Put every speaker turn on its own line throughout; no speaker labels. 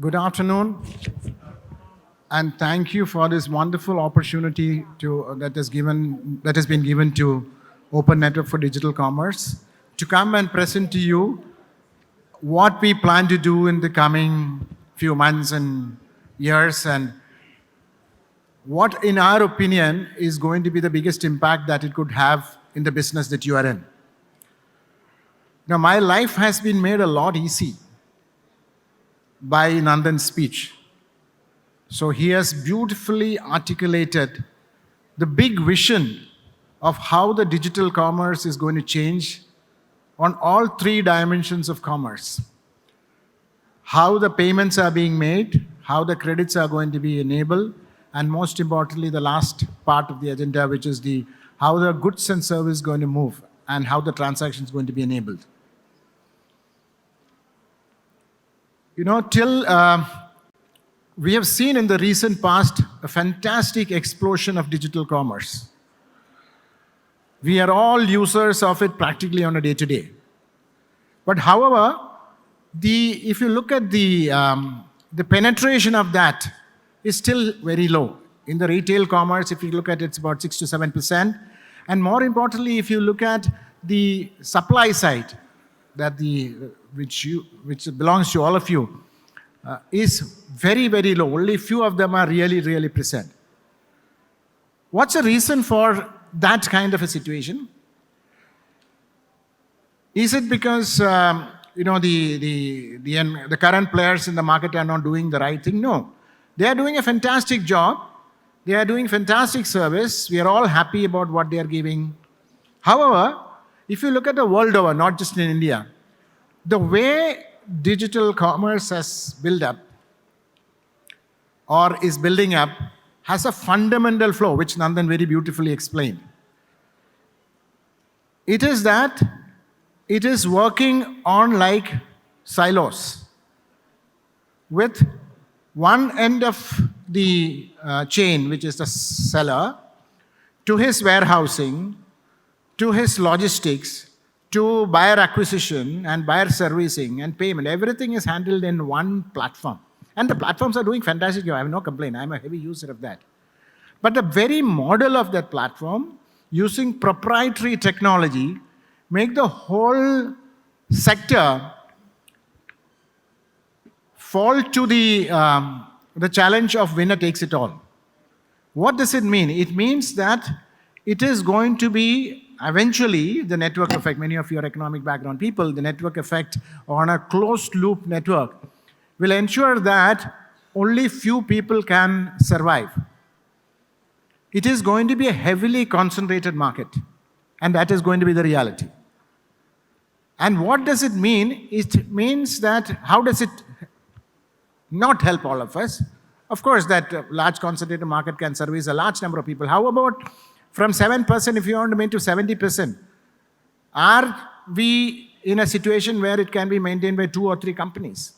Good afternoon, and thank you for this wonderful opportunity that has been given to Open Network for Digital Commerce to come and present to you what we plan to do in the coming few months and years, and what, in our opinion, is going to be the biggest impact that it could have in the business that you are in. Now, my life has been made a lot easy by Nandan's speech. So he has beautifully articulated the big vision of how the digital commerce is going to change on all three dimensions of commerce. How the payments are being made, how the credits are going to be enabled, and most importantly, the last part of the agenda, which is how the goods and service is going to move and how the transaction is going to be enabled. We have seen in the recent past a fantastic explosion of digital commerce. We are all users of it practically on a day-to-day. But however, if you look at the penetration of that is still very low. In the retail commerce, if you look at it, it's about 6 to 7%. And more importantly, if you look at the supply side, which belongs to all of you, is very, very low. Only few of them are really, really present. What's the reason for that kind of a situation? Is it because the current players in the market are not doing the right thing? No. They are doing a fantastic job. They are doing fantastic service. We are all happy about what they are giving. However, if you look at the world over, not just in India, the way digital commerce has built up or is building up has a fundamental flaw, which Nandan very beautifully explained. It is that it is working on like silos, with one end of the chain, which is the seller, to his warehousing, to his logistics, to buyer acquisition and buyer servicing and payment. Everything is handled in one platform. And the platforms are doing fantastic job. I have no complaint. I'm a heavy user of that. But the very model of that platform, using proprietary technology, make the whole sector fall to the challenge of winner takes it all. What does it mean? It means that it is going to be eventually the network effect. Many of your economic background people, the network effect on a closed loop network will ensure that only few people can survive. It is going to be a heavily concentrated market, and that is going to be the reality. And what does it mean? It means that how does it not help all of us? Of course, that large concentrated market can service a large number of people. How about from 7%, if you want to make to 70%? Are we in a situation where it can be maintained by 2 or 3 companies?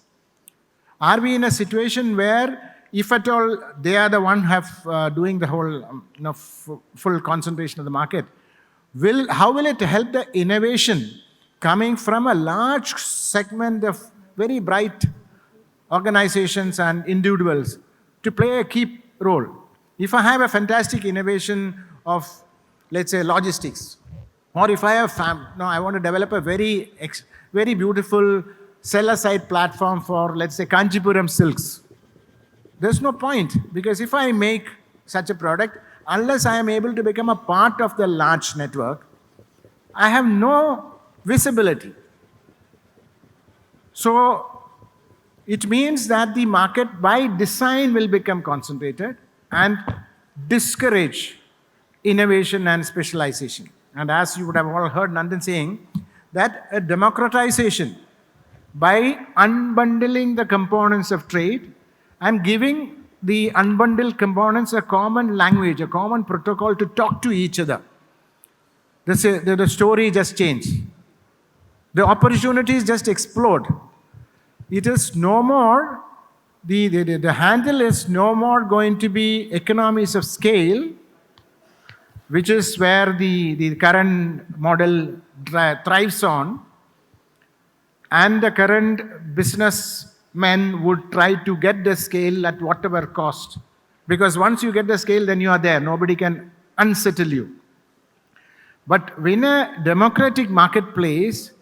Are we in a situation where, if at all they are the one doing the whole full concentration of the market, how will it help the innovation coming from a large segment of very bright organizations and individuals to play a key role? If I have a fantastic innovation of, let's say, logistics, or if I have I want to develop a very beautiful seller-side platform for, let's say, Kanchipuram silks. There's no point, because if I make such a product, unless I am able to become a part of the large network, I have no visibility. So it means that the market by design will become concentrated and discourage innovation and specialization. And as you would have all heard Nandan saying, that a democratization by unbundling the components of trade and giving the unbundled components a common language, a common protocol to talk to each other. The story just changed. The opportunities just explode. It is no more, the handle is no more going to be economies of scale, which is where the current model thrives on, and the current business businessmen would try to get the scale at whatever cost. Because once you get the scale, then you are there. Nobody can unsettle you. But in a democratic marketplace,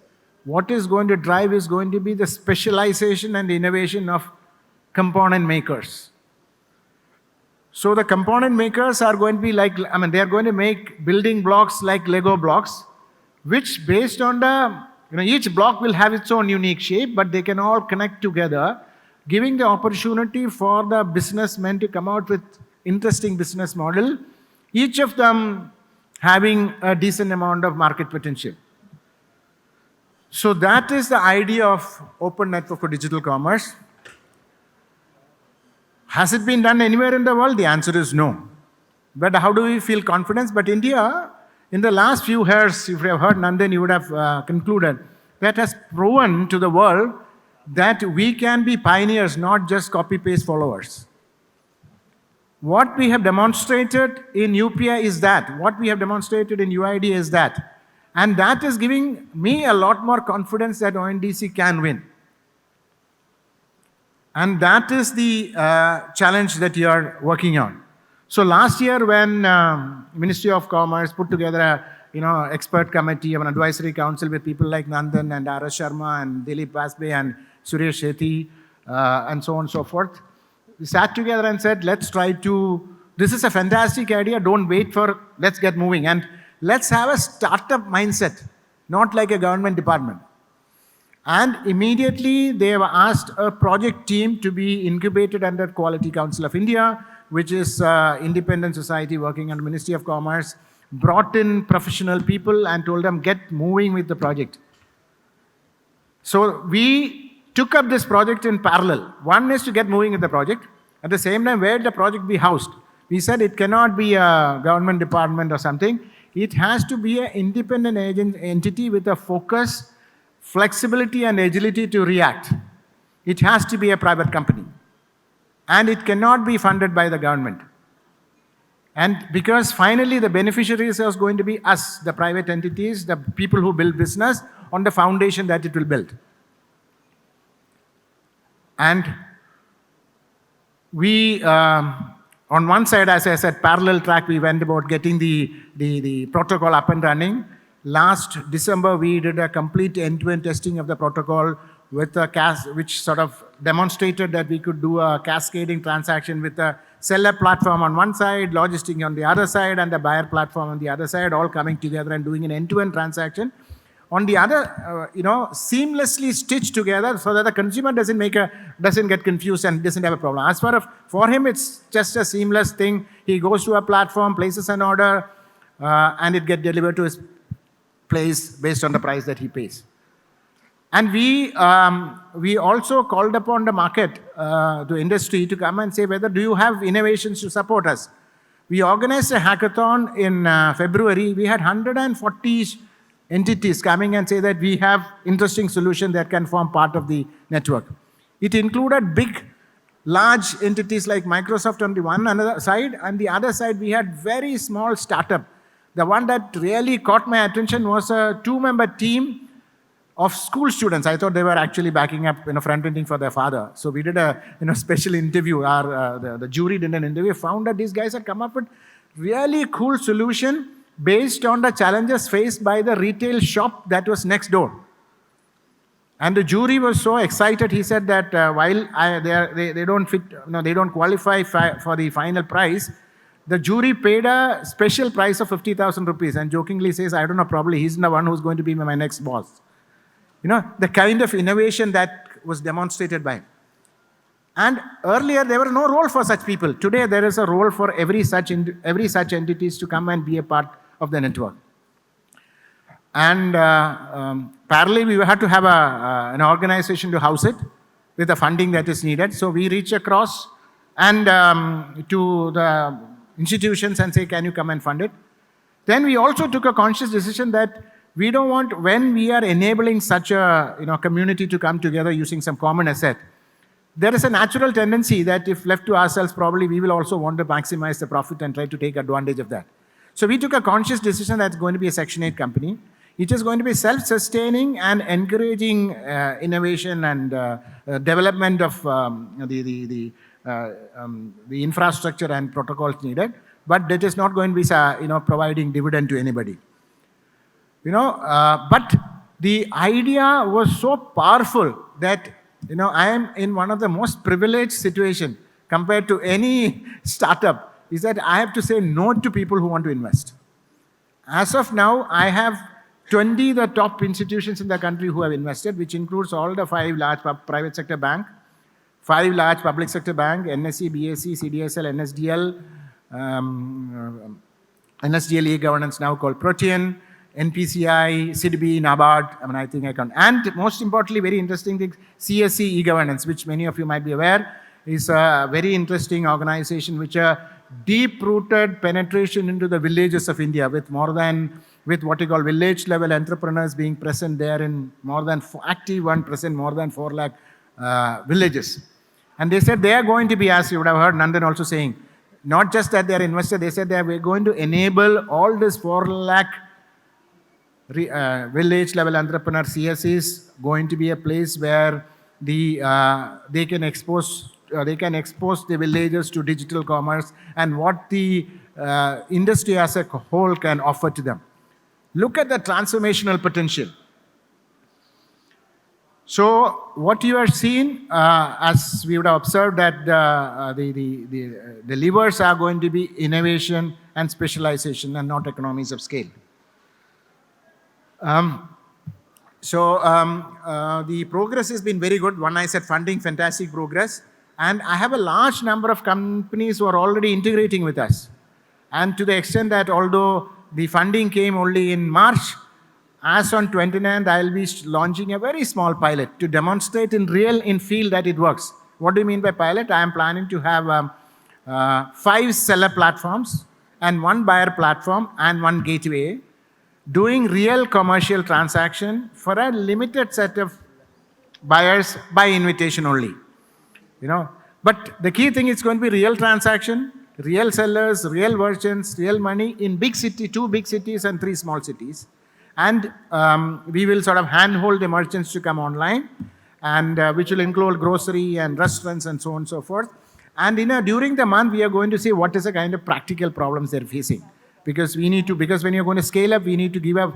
what is going to drive is going to be the specialization and innovation of component makers. So the component makers are going to be like, they are going to make building blocks like Lego blocks, which based on the, each block will have its own unique shape, but they can all connect together, giving the opportunity for the businessmen to come out with interesting business model, each of them having a decent amount of market potential. So that is the idea of open network for digital commerce. Has it been done anywhere in the world? The answer is no. But how do we feel confidence? But India, in the last few years, if you have heard Nandan, you would have concluded, that has proven to the world that we can be pioneers, not just copy-paste followers. What we have demonstrated in UPI is that. What we have demonstrated in UID is that. And that is giving me a lot more confidence that ONDC can win. And that is the challenge that you are working on. So last year when Ministry of Commerce put together a expert committee of an advisory council with people like Nandan and R.S. Sharma and Dilip Vasbe and Suresh Shetty and so on and so forth, we sat together and said, let's try to, this is a fantastic idea, don't wait for, let's get moving. And let's have a startup mindset, not like a government department. And immediately they have asked a project team to be incubated under Quality Council of India, which is independent society working under Ministry of Commerce, brought in professional people and told them, get moving with the project. So we took up this project in parallel. One is to get moving with the project. At the same time, where the project be housed? We said it cannot be a government department or something. It has to be an independent entity with a focus, flexibility and agility to react. It has to be a private company. And it cannot be funded by the government. And because finally the beneficiaries are going to be us, the private entities, the people who build business on the foundation that it will build. And we, on one side, as I said, parallel track, we went about getting the protocol up and running. Last December, we did a complete end-to-end testing of the protocol with a which sort of demonstrated that we could do a cascading transaction with a seller platform on one side, logistic on the other side, and the buyer platform on the other side, all coming together and doing an end-to-end transaction. On the other, seamlessly stitched together so that the consumer doesn't get confused and doesn't have a problem. As far as for him, it's just a seamless thing. He goes to a platform, places an order, and it gets delivered to his place based on the price that he pays. And we also called upon the market, the industry, to come and say whether do you have innovations to support us. We organized a hackathon in February. We had 140 entities coming and say that we have interesting solutions that can form part of the network. It included big, large entities like Microsoft on the one side, and the other side we had very small startup. The one that really caught my attention was a 2-member team of school students. I thought they were actually backing up, front-ending for their father. So we did a special interview. The jury did an interview, found that these guys had come up with really cool solution based on the challenges faced by the retail shop that was next door. And the jury was so excited. He said that while they don't fit, they don't qualify for the final prize, the jury paid a special price of 50,000 rupees and jokingly says, I don't know, probably he's the one who's going to be my next boss. The kind of innovation that was demonstrated by him. And earlier, there were no role for such people. Today, there is a role for every such entities to come and be a part of the network. And parallelly, we had to have an organization to house it with the funding that is needed. So we reach across and to the institutions and say, can you come and fund it? Then we also took a conscious decision that we don't want, when we are enabling such a community to come together using some common asset, there is a natural tendency that if left to ourselves, probably we will also want to maximize the profit and try to take advantage of that. So we took a conscious decision that's going to be a Section 8 company. It is going to be self-sustaining and encouraging innovation and development of the infrastructure and protocols needed, but that is not going to be providing dividend to anybody. But the idea was so powerful that I am in one of the most privileged situation compared to any startup, is that I have to say no to people who want to invest. As of now, I have 20 the top institutions in the country who have invested, which includes all the 5 large private sector bank, 5 large public sector bank, NSE, BSE, CDSL, NSDL, NSDL e-governance now called Protean, NPCI, SIDBI, NABARD, I think I can. And most importantly, very interesting thing, CSE e-governance, which many of you might be aware, is a very interesting organization which a deep-rooted penetration into the villages of India with what you call village-level entrepreneurs being present there in more than active 1%, more than 4 lakh villages. And they said they are going to be, as you would have heard Nandan also saying, not just that they are invested, they said they are going to enable all this 4 lakh village-level entrepreneur CSEs going to be a place where they can expose the villagers to digital commerce and what the industry as a whole can offer to them. Look at the transformational potential. So what you are seeing, as we would have observed, that the levers are going to be innovation and specialization and not economies of scale. The progress has been very good. One, I said funding, fantastic progress. And I have a large number of companies who are already integrating with us. And to the extent that although the funding came only in March, as on 29th, I will be launching a very small pilot to demonstrate in field that it works. What do you mean by pilot? I am planning to have 5 seller platforms and 1 buyer platform and 1 gateway, doing real commercial transaction for a limited set of buyers by invitation only. But the key thing is going to be real transaction, real sellers, real merchants, real money in big city, 2 big cities and 3 small cities. And we will sort of handhold the merchants to come online, and which will include grocery and restaurants and so on and so forth. And during the month, we are going to see what is the kind of practical problems they're facing. Because when you're going to scale up, we need to give a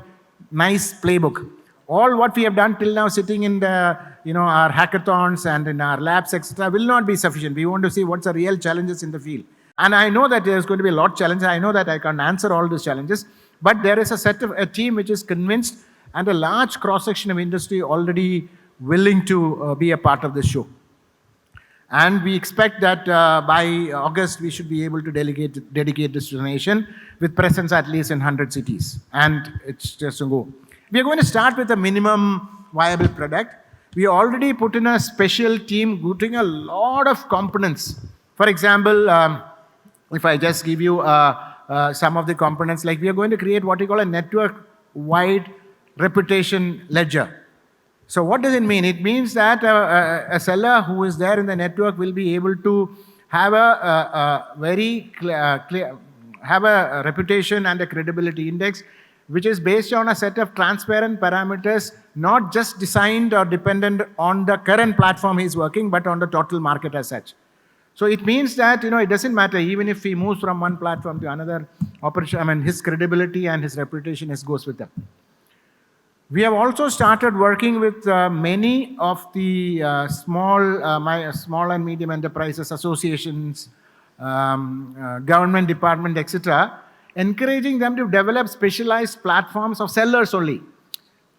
nice playbook. All what we have done till now, sitting in the our hackathons and in our labs, etc., will not be sufficient. We want to see what's the real challenges in the field. And I know that there's going to be a lot of challenges. I know that I can't answer all these challenges, but there is a team which is convinced and a large cross-section of industry already willing to be a part of this show. And we expect that by August, we should be able to dedicate this to the nation with presence at least in 100 cities. And it's just a go. We are going to start with a minimum viable product. We already put in a special team putting a lot of components. For example, if I just give you some of the components, like we are going to create what we call a network-wide reputation ledger. So what does it mean? It means that a seller who is there in the network will be able to have a very clear, have a reputation and a credibility index, which is based on a set of transparent parameters, not just designed or dependent on the current platform he's working, but on the total market as such. So it means that, it doesn't matter, even if he moves from one platform to another, his credibility and his reputation goes with them. We have also started working with many of the small and medium enterprises, associations, government department, etc., encouraging them to develop specialized platforms of sellers only.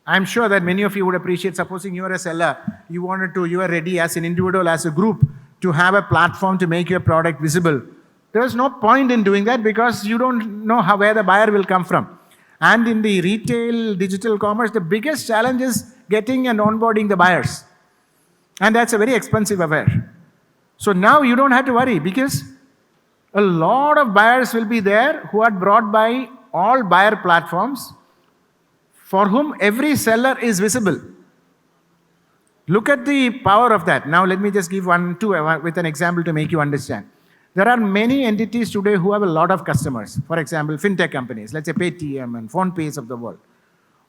I'm sure that many of you would appreciate, supposing you are a seller, you are ready as an individual, as a group, to have a platform to make your product visible. There is no point in doing that because you don't know where the buyer will come from. And in the retail digital commerce, the biggest challenge is getting and onboarding the buyers. And that's a very expensive affair. So now you don't have to worry because a lot of buyers will be there who are brought by all buyer platforms for whom every seller is visible. Look at the power of that. Now let me just give with an example to make you understand. There are many entities today who have a lot of customers. For example, fintech companies, let's say Paytm and PhonePays of the world.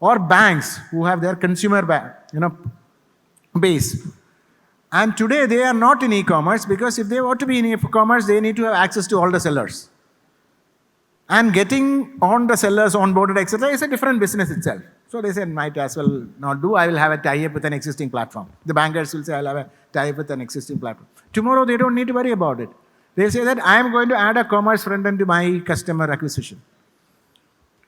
Or banks who have their consumer base. And today they are not in e-commerce because if they want to be in e-commerce, they need to have access to all the sellers. And getting on the sellers onboarded, etc., is a different business itself. So they said, might as well not do. I will have a tie-up with an existing platform. The bankers will say, I'll have a tie-up with an existing platform. Tomorrow, they don't need to worry about it. They say that I am going to add a commerce front end to my customer acquisition.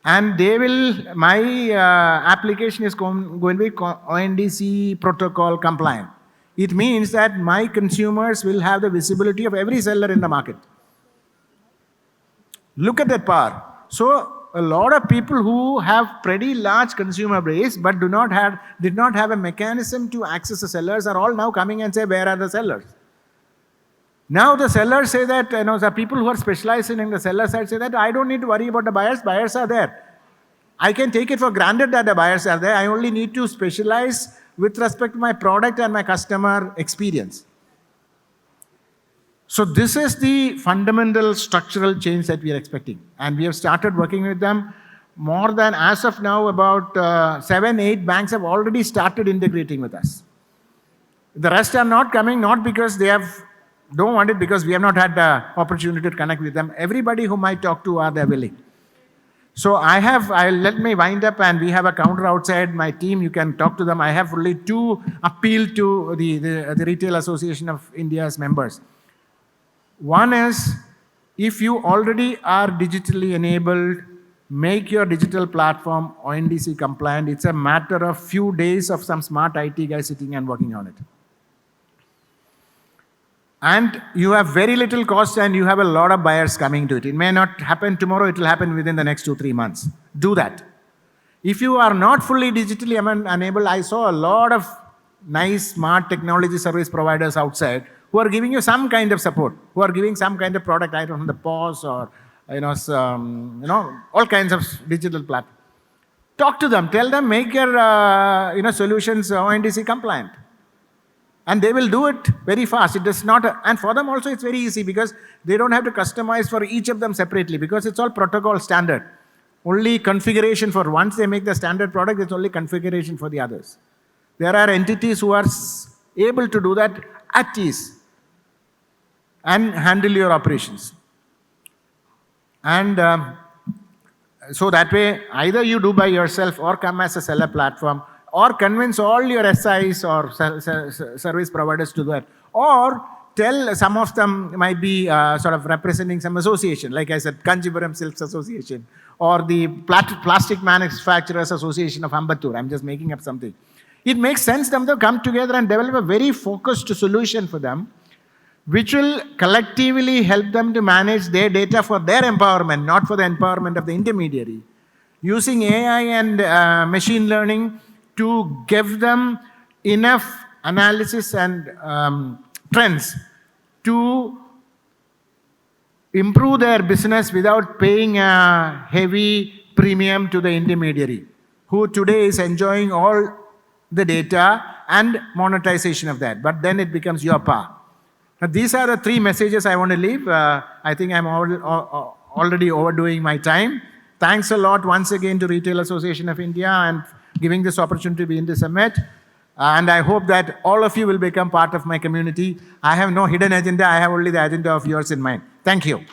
And they will, my application is going to be ONDC protocol compliant. It means that my consumers will have the visibility of every seller in the market. Look at that power. So a lot of people who have pretty large consumer base but did not have a mechanism to access the sellers are all now coming and say, where are the sellers? Now the sellers say that, the people who are specializing in the seller side say that I don't need to worry about the buyers. Buyers are there. I can take it for granted that the buyers are there. I only need to specialize with respect to my product and my customer experience. So this is the fundamental structural change that we are expecting. And we have started working with them. More than, as of now, about 7, 8 banks have already started integrating with us. The rest are not coming, not because they don't want it, because we have not had the opportunity to connect with them. Everybody whom I talk to are there willing. So let me wind up, and we have a counter outside my team. You can talk to them. I have only 2 appeal to the Retail Association of India's members. One is, if you already are digitally enabled, make your digital platform ONDC compliant. It's a matter of few days of some smart IT guy sitting and working on it. And you have very little cost and you have a lot of buyers coming to it. It may not happen tomorrow, it will happen within the next 2-3 months. Do that. If you are not fully digitally enabled, I saw a lot of nice smart technology service providers outside who are giving you some kind of support, who are giving some kind of product, I don't know, the POS or all kinds of digital platforms. Talk to them, tell them, make your solutions ONDC compliant. And they will do it very fast. It does not, and for them also it's very easy because they don't have to customize for each of them separately because it's all protocol standard. Only configuration for once they make the standard product, it's only configuration for the others. There are entities who are able to do that at ease and handle your operations. And so that way, either you do by yourself or come as a seller platform, or convince all your SIs or service providers to do that, or tell some of them might be sort of representing some association, like I said, Kanjipuram Silks Association, or the Plastic Manufacturers Association of Ambattur. I'm just making up something. It makes sense them to come together and develop a very focused solution for them, which will collectively help them to manage their data for their empowerment, not for the empowerment of the intermediary, using AI and machine learning to give them enough analysis and trends to improve their business without paying a heavy premium to the intermediary, who today is enjoying all the data and monetization of that. But then it becomes your power. Now, these are the 3 messages I want to leave. I think I'm already overdoing my time. Thanks a lot once again to Retail Association of India and giving this opportunity to be in the summit. And I hope that all of you will become part of my community. I have no hidden agenda. I have only the agenda of yours in mind. Thank you.